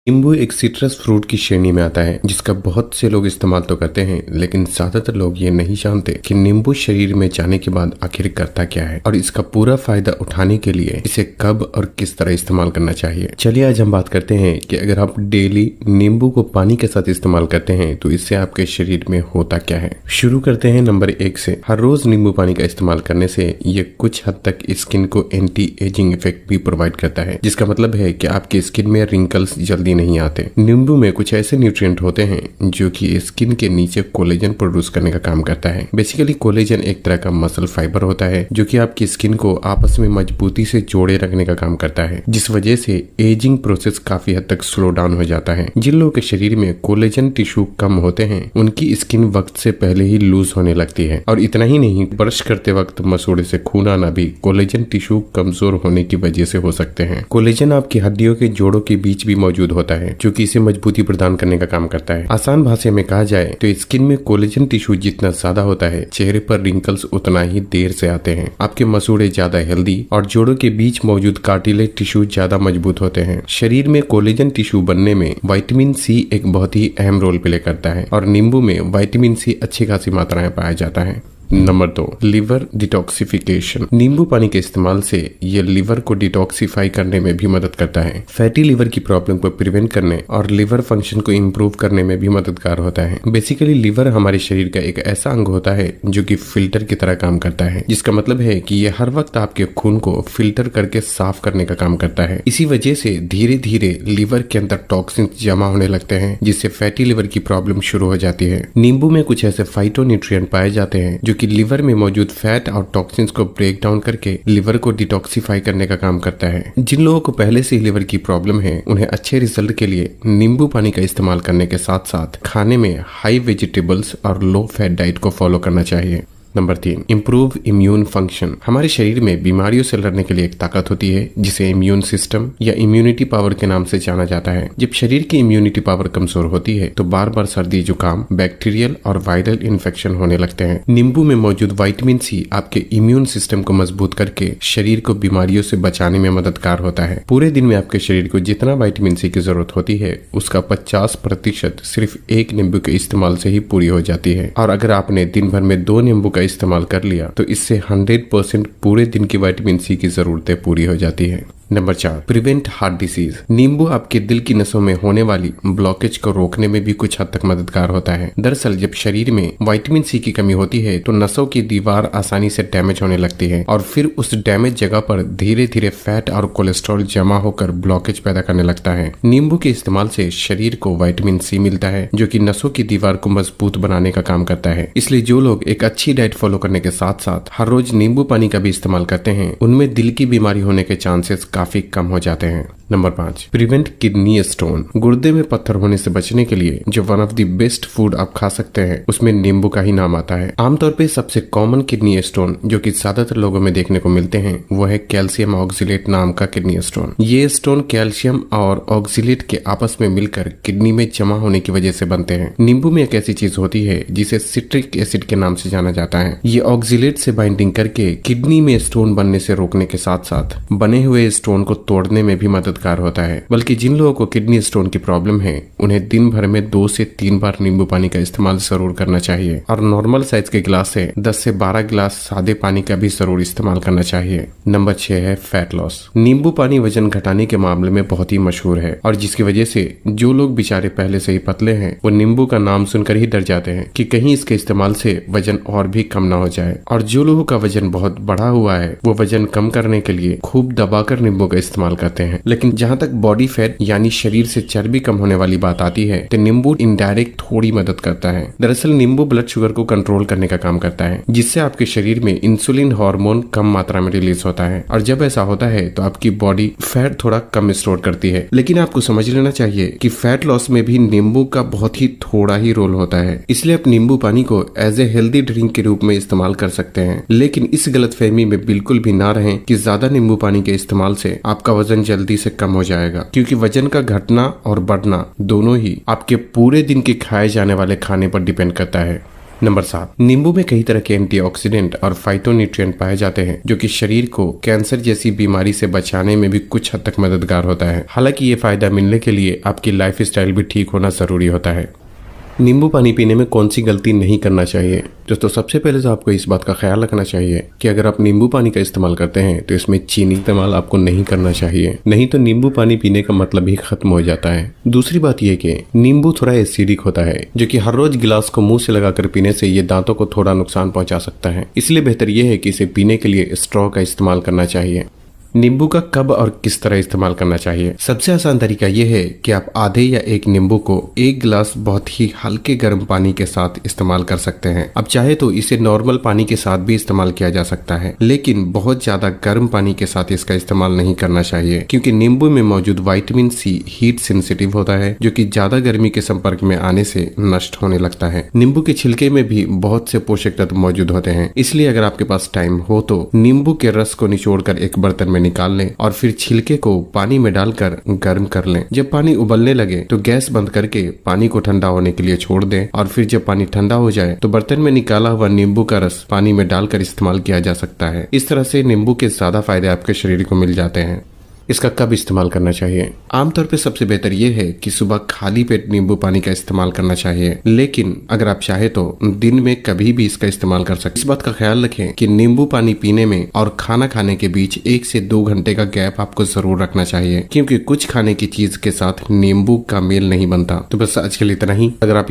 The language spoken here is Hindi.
नींबू एक सिट्रस फ्रूट की श्रेणी में आता है जिसका बहुत से लोग इस्तेमाल तो करते हैं, लेकिन ज्यादातर लोग ये नहीं जानते कि नींबू शरीर में जाने के बाद आखिर करता क्या है और इसका पूरा फायदा उठाने के लिए इसे कब और किस तरह इस्तेमाल करना चाहिए। चलिए आज हम बात करते हैं कि अगर आप डेली नींबू को पानी के साथ इस्तेमाल करते हैं तो इससे आपके शरीर में होता क्या है। शुरू करते हैं नंबर 1 से। हर रोज नींबू पानी का इस्तेमाल करने से ये कुछ हद तक स्किन को एंटी एजिंग इफेक्ट भी प्रोवाइड करता है, जिसका मतलब है कि आपकी स्किन में रिंकल्स जल्दी नहीं आते। नींबू में कुछ ऐसे न्यूट्रिएंट होते हैं जो कि स्किन के नीचे कोलेजन प्रोड्यूस करने का काम करता है। बेसिकली कोलेजन एक तरह का मसल फाइबर होता है जो कि आपकी स्किन को आपस में मजबूती से जोड़े रखने का काम करता है, जिस वजह से एजिंग प्रोसेस काफी हद तक स्लो डाउन हो जाता है। जिन लोगों के शरीर में कोलेजन टिश्यू कम होते हैं उनकी स्किन वक्त से पहले ही लूज होने लगती है। और इतना ही नहीं, ब्रश करते वक्त मसूड़े से खून आना भी कोलेजन टिश्यू कमजोर होने की वजह से हो सकते हैं। कोलेजन आपकी हड्डियों के जोड़ों के बीच भी मौजूद होता है जो कि इसे मजबूती प्रदान करने का काम करता है। आसान भाषा में कहा जाए तो स्किन में कोलेजन टिश्यू जितना ज्यादा होता है, चेहरे पर रिंकल्स उतना ही देर से आते हैं। आपके मसूड़े ज्यादा हेल्दी और जोड़ों के बीच मौजूद कार्टिलेज टिश्यू ज्यादा मजबूत होते हैं। शरीर में कोलेजन टिश्यू बनने में विटामिन सी एक बहुत ही अहम रोल प्ले करता है और नींबू में विटामिन सी अच्छी खासी मात्रा में पाया जाता है। Number 2, liver detoxification. नींबू पानी के इस्तेमाल से ये लिवर को डिटॉक्सिफाई करने में भी मदद करता है। फैटी लिवर की प्रॉब्लम को प्रिवेंट करने और लिवर फंक्शन को इम्प्रूव करने में भी मददगार होता है। बेसिकली लिवर हमारे शरीर का एक ऐसा अंग होता है जो कि फिल्टर की तरह काम करता है, जिसका मतलब है कि ये हर वक्त आपके खून को फिल्टर करके साफ करने का काम करता है। इसी वजह से धीरे धीरे लिवर के अंदर टॉक्सिन जमा होने लगते हैं, जिससे फैटी लिवर की प्रॉब्लम शुरू हो जाती है। नींबू में कुछ ऐसे फाइटोन्यूट्रिएंट पाए जाते हैं जो कि लिवर में मौजूद फैट और टॉक्सिन्स को ब्रेक डाउन करके लिवर को डिटॉक्सिफाई करने का काम करता है। जिन लोगों को पहले से ही लिवर की प्रॉब्लम है उन्हें अच्छे रिजल्ट के लिए नींबू पानी का इस्तेमाल करने के साथ साथ खाने में हाई वेजिटेबल्स और लो फैट डाइट को फॉलो करना चाहिए। Number 3, improve immune function. हमारे शरीर में बीमारियों से लड़ने के लिए एक ताकत होती है जिसे इम्यून सिस्टम या इम्यूनिटी पावर के नाम से जाना जाता है। जब शरीर की इम्यूनिटी पावर कमजोर होती है तो बार बार सर्दी, जुकाम, बैक्टीरियल और वायरल इन्फेक्शन होने लगते हैं। नींबू में मौजूद विटामिन सी आपके इम्यून सिस्टम को मजबूत करके शरीर को बीमारियों से बचाने में मददगार होता है। पूरे दिन में आपके शरीर को जितना विटामिन सी की जरूरत होती है उसका 50% सिर्फ एक नींबू के इस्तेमाल से ही पूरी हो जाती है। और अगर आपने दिन भर में 2 नींबू का इस्तेमाल कर लिया तो इससे 100% पूरे दिन की विटामिन सी की जरूरतें पूरी हो जाती है। Number 4, prevent heart disease. नींबू आपके दिल की नसों में होने वाली ब्लॉकेज को रोकने में भी कुछ हद तक मददगार होता है। दरअसल जब शरीर में विटामिन सी की कमी होती है तो नसों की दीवार आसानी से डैमेज होने लगती है और फिर उस डैमेज जगह पर धीरे धीरे फैट और कोलेस्ट्रॉल जमा होकर ब्लॉकेज पैदा करने लगता है। नींबू के इस्तेमाल से शरीर को विटामिन सी मिलता है जो कि नसों की दीवार को मजबूत बनाने का काम करता है। इसलिए जो लोग एक अच्छी डाइट फॉलो करने के साथ साथ हर रोज नींबू पानी का भी इस्तेमाल करते हैं उनमें दिल की बीमारी होने के चांसेस काफी कम हो जाते हैं। Number 5, prevent kidney stone. गुर्दे में पत्थर होने से बचने के लिए जो one of the best food आप खा सकते हैं उसमें नींबू का ही नाम आता है। आमतौर पे सबसे कॉमन किडनी स्टोन जो कि ज्यादातर लोगों में देखने को मिलते हैं वो है कैल्शियम ऑक्सिलेट नाम का किडनी स्टोन। ये स्टोन कैल्शियम और ऑक्सिलेट के आपस में मिलकर किडनी में जमा होने की वजह से बनते हैं। नींबू में एक ऐसी चीज होती है जिसे सिट्रिक एसिड के नाम से जाना जाता है। ये ऑक्सिलेट से बाइंडिंग करके किडनी में स्टोन बनने से रोकने के साथ साथ बने हुए स्टोन को तोड़ने में भी मददगार होता है। बल्कि जिन लोगों को किडनी स्टोन की प्रॉब्लम है उन्हें दिन भर में 2 से 3 बार नींबू पानी का इस्तेमाल जरूर करना चाहिए और नॉर्मल साइज के गिलास से 10 से 12 गिलास सादे पानी का भी जरूर इस्तेमाल करना चाहिए। नंबर 6 है फैट लॉस। नींबू पानी वजन घटाने के मामले में बहुत ही मशहूर है और जिसकी वजह से जो लोग बेचारे पहले से ही पतले हैं वो नींबू का नाम सुनकर ही डर जाते हैं कि कहीं इसके इस्तेमाल से वजन और भी कम ना हो जाए। और जो लोगों का वजन बहुत बढ़ा हुआ है वो वजन कम करने के लिए खूब दबाकर नींबू का इस्तेमाल करते हैं। लेकिन जहाँ तक बॉडी फैट यानी शरीर से चर्बी कम होने वाली बात आती है तो नींबू इनडायरेक्ट थोड़ी मदद करता है। दरअसल नींबू ब्लड शुगर को कंट्रोल करने का काम करता है जिससे आपके शरीर में इंसुलिन हार्मोन कम मात्रा में रिलीज होता है और जब ऐसा होता है तो आपकी बॉडी फैट थोड़ा कम स्टोर करती है। लेकिन आपको समझ लेना चाहिए कि फैट लॉस में भी नींबू का बहुत ही थोड़ा ही रोल होता है। इसलिए आप नींबू पानी को एज ए हेल्दी ड्रिंक के रूप में इस्तेमाल कर सकते हैं, लेकिन इस गलतफहमी में बिल्कुल भी ना रहें कि ज्यादा नींबू पानी के इस्तेमाल से आपका वजन जल्दी से कम हो जाएगा, क्योंकि वजन का घटना और बढ़ना दोनों ही आपके पूरे दिन के खाए जाने वाले खाने पर डिपेंड करता है। नंबर 7, नींबू में कई तरह के एंटीऑक्सीडेंट और फाइटोन्यूट्रिएंट पाए जाते हैं जो कि शरीर को कैंसर जैसी बीमारी से बचाने में भी कुछ हद तक मददगार होता है। हालांकि ये फायदा मिलने के लिए आपकी लाइफस्टाइल भी ठीक होना जरूरी होता है। नींबू पानी पीने में कौन सी गलती नहीं करना चाहिए? दोस्तों, सबसे पहले तो आपको इस बात का ख्याल रखना चाहिए कि अगर आप नींबू पानी का इस्तेमाल करते हैं तो इसमें चीनी इस्तेमाल आपको नहीं करना चाहिए, नहीं तो नींबू पानी पीने का मतलब ही खत्म हो जाता है। दूसरी बात यह कि नींबू थोड़ा एसिडिक होता है जो कि हर रोज गिलास को मुंह से लगाकर पीने से ये दांतों को थोड़ा नुकसान पहुंचा सकता है। इसलिए बेहतर यह है कि इसे पीने के लिए स्ट्रॉ का इस्तेमाल करना चाहिए। नींबू का कब और किस तरह इस्तेमाल करना चाहिए? सबसे आसान तरीका यह है कि आप आधे या एक नींबू को एक गिलास बहुत ही हल्के गर्म पानी के साथ इस्तेमाल कर सकते हैं। अब चाहे तो इसे नॉर्मल पानी के साथ भी इस्तेमाल किया जा सकता है, लेकिन बहुत ज्यादा गर्म पानी के साथ इसका इस्तेमाल नहीं करना चाहिए क्योंकि नींबू में मौजूद विटामिन सी हीट सेंसिटिव होता है जो कि ज्यादा गर्मी के संपर्क में आने से नष्ट होने लगता है। नींबू के छिलके में भी बहुत से पोषक तत्व मौजूद होते हैं, इसलिए अगर आपके पास टाइम हो तो नींबू के रस को निचोड़कर एक बर्तन में निकाल लें और फिर छिलके को पानी में डालकर गर्म कर लें। जब पानी उबलने लगे तो गैस बंद करके पानी को ठंडा होने के लिए छोड़ दें और फिर जब पानी ठंडा हो जाए तो बर्तन में निकाला हुआ नींबू का रस पानी में डालकर इस्तेमाल किया जा सकता है। इस तरह से नींबू के ज्यादा फायदे आपके शरीर को मिल जाते हैं। इसका कब इस्तेमाल करना चाहिए? आमतौर पे सबसे बेहतर यह है कि सुबह खाली पेट नींबू पानी का इस्तेमाल करना चाहिए, लेकिन अगर आप चाहे तो दिन में कभी भी इसका इस्तेमाल कर सकते हैं। इस बात का ख्याल रखें कि नींबू पानी पीने में और खाना खाने के बीच 1 से 2 घंटे का गैप आपको जरूर रखना चाहिए क्योंकि कुछ खाने की चीज के साथ नींबू का मेल नहीं बनता। तो बस आज के लिए इतना ही। अगर आप